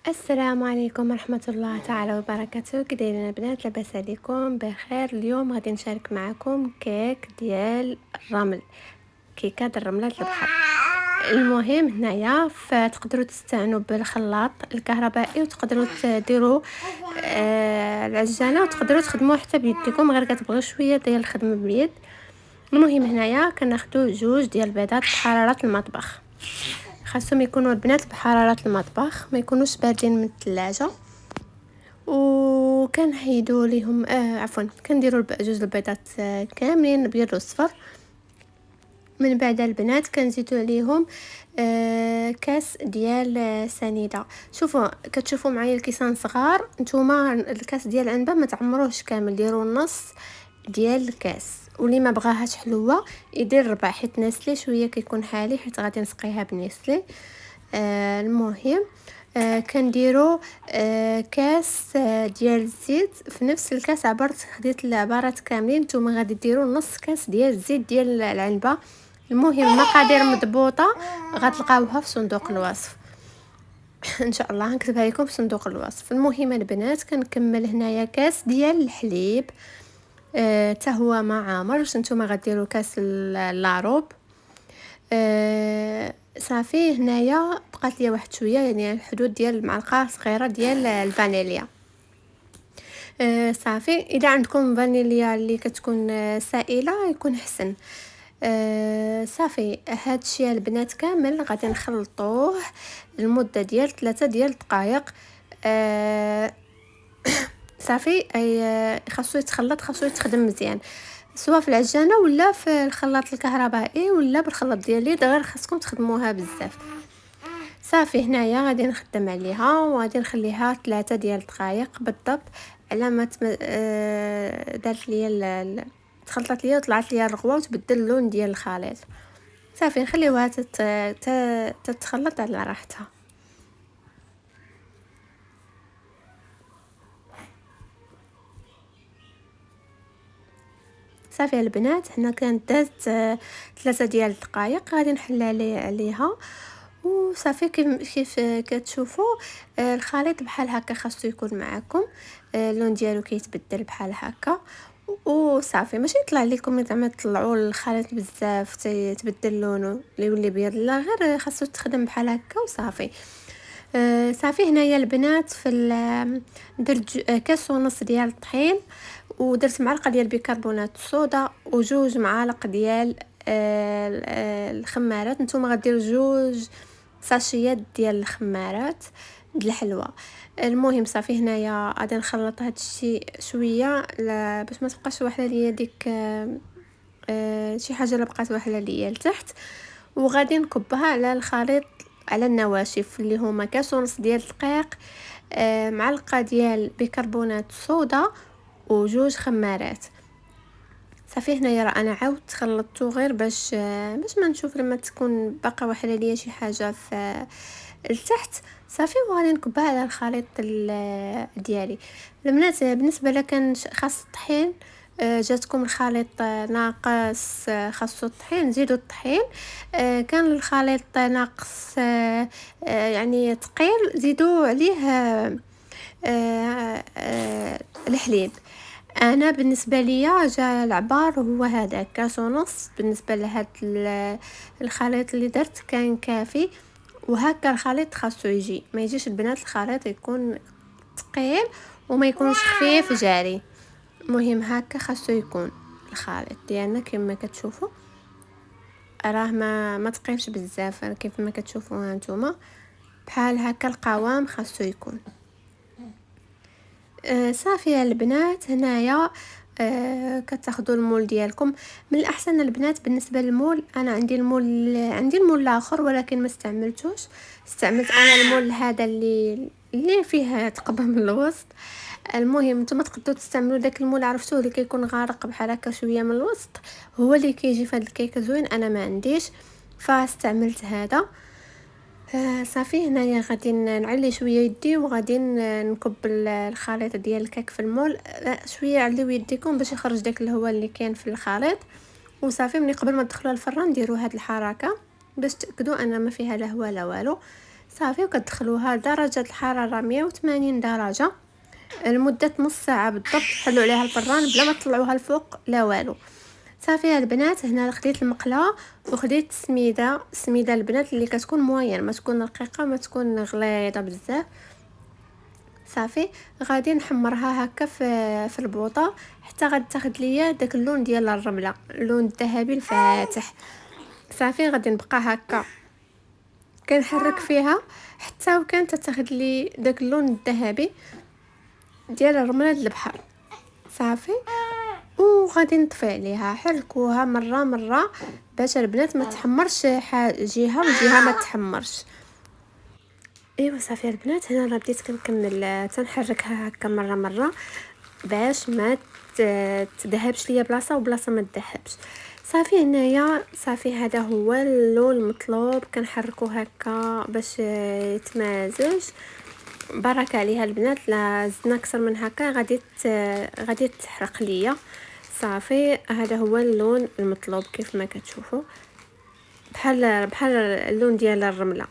السلام عليكم ورحمة الله تعالى وبركاته. كي دايرين البنات؟ لاباس عليكم؟ بخير. اليوم غادي نشارك معكم كيك ديال الرمل، كيكه د الرملات البحر. المهم هنايا فتقدروا تستعنوا بالخلاط الكهربائي وتقدروا ديروا العجانه، وتقدروا تخدموه حتى بيديكم غير كتبغيو شويه ديال الخدمه باليد. المهم هنايا كناخذوا جوج ديال البيضات بحراره المطبخ، خاصهم يكونوا البنات بحراره المطبخ، ما يكونوش باردين من الثلاجه. وكنحيدوا ليهم عفوا كنديروا جوج البيضات كاملين ابيض وصفر. من بعد البنات كنزيدوا عليهم كاس ديال سنيده. شوفوا كتشوفوا معايا الكيسان صغار، نتوما الكاس ديال العنبه ما تعمروش كامل، ديروا نص ديال الكاس. واللي ما بغاهاش حلوه يدير ربع، حيت نسلي شويه كيكون حالي، حيت غادي نسقيها بنسلي. المهم كنديروا كاس ديال الزيت في نفس الكاس. خديت العبارات كاملين، نتوما غادي ديروا نص كاس ديال الزيت ديال العنبه. المهم المقادير مضبوطه غتلقاوها في صندوق الوصف ان شاء الله نكتبها لكم في صندوق الوصف. المهم البنات كنكمل هنايا كاس ديال الحليب، حتى هو ما عامرش. نتوما غديروا كاس لاروب. صافي هنايا بقات لي واحد شويه، يعني الحدود ديال معلقه صغيره ديال الفانيليا. صافي اذا عندكم فانيليا اللي كتكون سائله يكون حسن. صافي هادشي البنات كامل غادي نخلطوه لمده ديال 3 ديال الدقائق. صافي خاصو يتخلط، خاصو يتخدم مزيان، سواء في العجانه ولا في الخلاط الكهربائي ولا بالخلاط ديال اليد، غير خاصكم تخدموها بزاف. صافي هنايا غادي نخدم عليها وغادي نخليها 3 ديال الدقائق بالضبط، على ما دارت ليا تخلطت ليا وطلعت ليا الرغوه وتبدل اللون ديال الخليط. صافي نخليوها تتخلط على راحتها. صافي البنات هنا كانت دازت 3 ديال الدقائق، غادي نحل عليها. وصافي كيف كتشوفوا الخليط بحال هكا خاصو يكون معكم، اللون ديالو كيتبدل بحال هكا. وصافي ماشي يطلع لكم زعما تطلعوا الخليط بزاف تبدل لونه يولي بيض، لا غير خاصو تخدم بحال هكا وصافي. صافي هنايا البنات في درت كاس ونص ديال الطحين، ودرت معلقه ديال بيكربونات الصودا وجوج معالق ديال الخمارات. نتوما غديروا جوج ساشيات ديال الخمارات د الحلوى. المهم صافي هنايا غادي نخلط هاد الشيء شويه باش ما تبقاش واحده ليا ديك شي حاجه اللي بقات واحده ليا لتحت. وغادي نكبها على الخليط على النواشف اللي هما كاس ونص ديال الدقيق، معلقه ديال بيكربونات الصودا وجوج خمارات. صافي هنايا راه انا عاودت خلطته غير باش ما نشوف لما تكون باقا واحده ليا شي حاجه في التحت. صافي وغادي نكبها على الخليط ديالي. البنات بالنسبه لك كان خاص الطحين، جاتكم الخليط ناقص خاصو الطحين زيدوا الطحين. كان الخليط ناقص يعني ثقيل زيدوا عليه الحليب. انا بالنسبه ليا جا العبار هو هذا كاس ونص، بالنسبه لهاد الخليط اللي درت كان كافي. وهكا الخليط خاصو يجي، ما يجيش البنات الخليط يكون ثقيل وما يكونش خفيف جاري. مهم هكا خاصو يكون الخليط ديالنا كما كتشوفوا، راه ما ثقيلش بزاف كيف ما كتشوفوا هانتوما، بحال هكا القوام خاصو يكون. صافي البنات هنايا كتاخذوا المول ديالكم. من الاحسن البنات بالنسبه للمول، انا عندي المول الاخر ولكن ما استعملتوش، استعملت انا المول هذا اللي فيه ثقب من الوسط. المهم نتوما تقدروا تستعملوا داك المول، عرفتوه اللي كيكون غارق بحال هكا شويه من الوسط، هو اللي كيجي في هذا الكيكه زوين. انا ما عنديش فاستعملت هذا. صافي هنايا غادي نعلي شويه يدي وغادي نكب الخليط ديال الكيك في المول. شويه عليو يديكم باش يخرج داك الهواء اللي كاين في الخليط. وصافي ملي قبل ما تدخلوا الفران ديروا هاد الحركه باش تاكدوا ان ما فيها لا هواء لا والو. صافي وكتدخلوها لدرجه الحراره 180 درجه لمده نص ساعه بالضبط. تحلوا عليها الفران بلا ما تطلعوها الفوق لا والو. صافي البنات، هنا خديت المقله وخديت سميده البنات اللي كتكون موين، ما تكون رقيقه ما تكون غليظه بزاف. صافي غادي نحمرها هكا في البوطه حتى غادي تاخد ليا داك اللون ديال الرمله، اللون الذهبي الفاتح. صافي غادي نبقى هكا كنحرك فيها حتى وكانت تاخد لي داك اللون الذهبي ديال الرمله البحر. صافي وغادي نطفي عليها، حركوها مره باش البنات ما تحمرش جهه وجهه ما تحمرش. ايوا صافي البنات، هنا راه بديت كنكمل تنحركها هكا مره باش ما تذهبش ليا بلاصه وبلاصه ما تذهبش. صافي هنايا صافي هذا هو اللون المطلوب، كنحركو هكا باش يتمازج. بركه عليها البنات، لا زدنا اكثر من هكا غادي تحرق ليا. صافي هذا هو اللون المطلوب كيف ما كتشوفوا، بحال اللون ديال الرمله.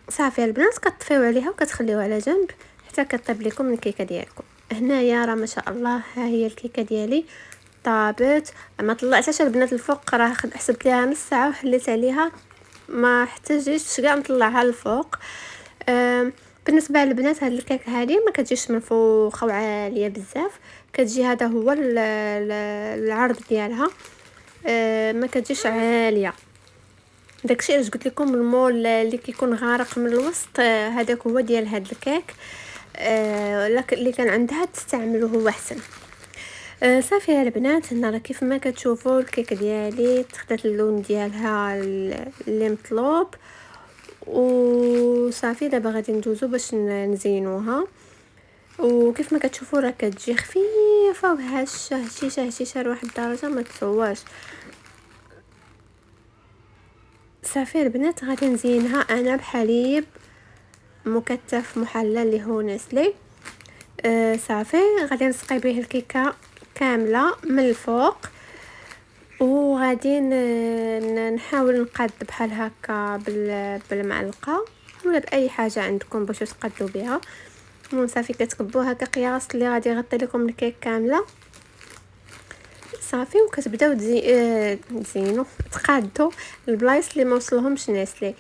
صافي البنات كطفيو عليها وكتخليوها على جنب حتى كطيب لكم الكيكه ديالكم. هنايا راه ما شاء الله ها هي الكيكه ديالي طابت. ما طلعتهاش البنات الفوق، راه حسبت ليها نص ساعه وحليت عليها، ما احتاجيش كاع نطلعها الفوق. بالنسبه للبنات هاد الكيكه هذه ما كتجيش منفوخه وعاليه بزاف، كتجي هذا هو العرض ديالها، ما كتجيش عاليه. داكشي علاش قلت لكم المول اللي كيكون غارق من الوسط هذاك هو ديال هاد الكيك. لكن اللي كان عندها تستعملوه هو احسن. صافي يا البنات، هنا راه كيف ما كتشوفوا الكيك ديالي تاخدت اللون ديالها اللي مطلوب. وصافي دابا غادي ندوزو باش نزينوها. وكيف ما كتشوفوا راه كتجي خفيفه وهشه لواحد الدرجه ما تصواش. صافي البنات غادي نزينها انا بحليب مكثف محلى اللي هو نسلي. صافي غادي نسقي به الكيكه كامله من الفوق، وغادي نحاول نقاد بحال هكا بالمعلقه ولا باي حاجه عندكم باش تقادوا بها. صافي كتكبوها كقياس اللي غادي يغطي لكم الكيك كامله. صافي وكتبداو تزينوا تقادوا البلايص اللي ما وصلهمش نسلي.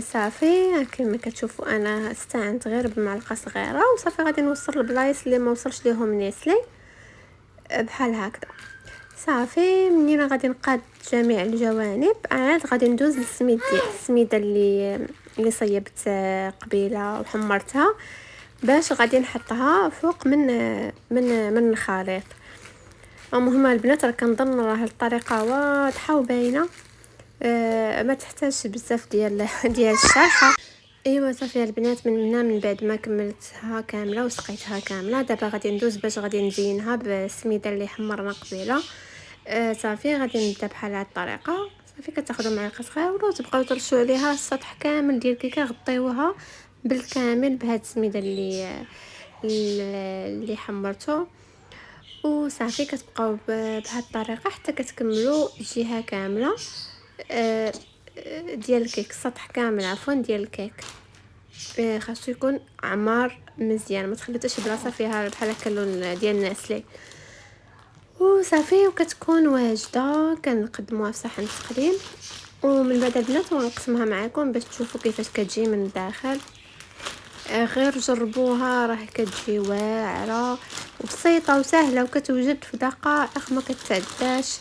صافي كما كتشوفوا انا استعنت غير بمعلقه صغيره، وصافي غادي نوصل البلايص اللي ما وصلش ليهم نسلي بحال هكذا. صافي منين غادي نقاد جميع الجوانب عاد غادي ندوز السميده اللي صيبت قبيله وحمرتها باش غادي نحطها فوق من الخليط. المهم البنات راه كنظن راه الطريقه واضحه وباينه، ما تحتاجش بزاف ديال الشرح. ايوا صافي البنات، من بعد ما كملتها كامله وسقيتها كامله، دابا غادي ندوز باش غادي نزينها بالسميده اللي حمرنا قبيله. صافي غادي نبدا بحال هاد الطريقه. صافي كتاخذوا معلقه صغيره وتبقاو ترشوا عليها السطح كامل ديال الكيكه، غطيوها بالكامل بهاد السميده اللي حمرته. وصافي كتبقاو بهاد الطريقه حتى كتكملوا الجهه كامله ديال الكيك، السطح كامل عفوا ديال الكيك. خاصو يكون عمار مزيان، ما تخليو حتى شي بلاصه فيها بحال هكا اللون ديال النسلي. وصافي وكتكون واجده كنقدموها في صحن تقديم. ومن بعد البنات ونقسمها معكم باش تشوفوا كيفاش كتجي من الداخل. غير جربوها راه كتجي واعره وبسيطه وسهله وكتوجد في دقائق ما كتعداش.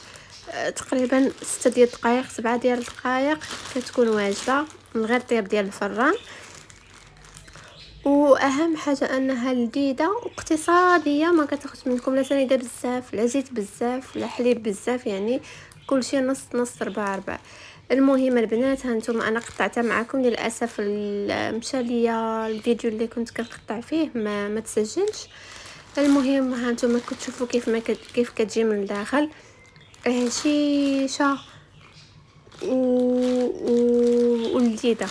تقريبا 6 ديال الدقائق 7 ديال الدقائق كتكون واجده من غير طياب ديال الفران. واهم حاجه انها لذيذه واقتصاديه، ما كتاخذش منكم لا سنيده بزاف لا زيت بزاف لا حليب بزاف، يعني كلشي نص نص ربع ربع. المهم البنات هانتوما انا قطعتها معكم، للاسف مشى ليا الفيديو اللي كنت كنقطع فيه ما تسجلش. المهم هانتوما كتشوفوا كيف كتجي من الداخل هشيشه ولذيذه،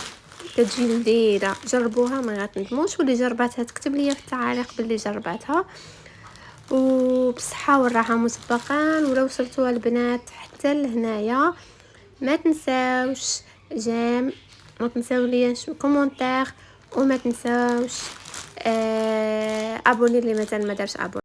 كتجي لذيذه. جربوها ما غتندموش، واللي جرباتها تكتب لي في التعاليق باللي جرباتها. وبصحه والراحه مسبقا. ولا وصلتوا البنات حتى لهنايا ما تنساوش جيم ما تنساوليش كومونتير، وما تنساوش ابوني اللي مازال ما دارش ابوني.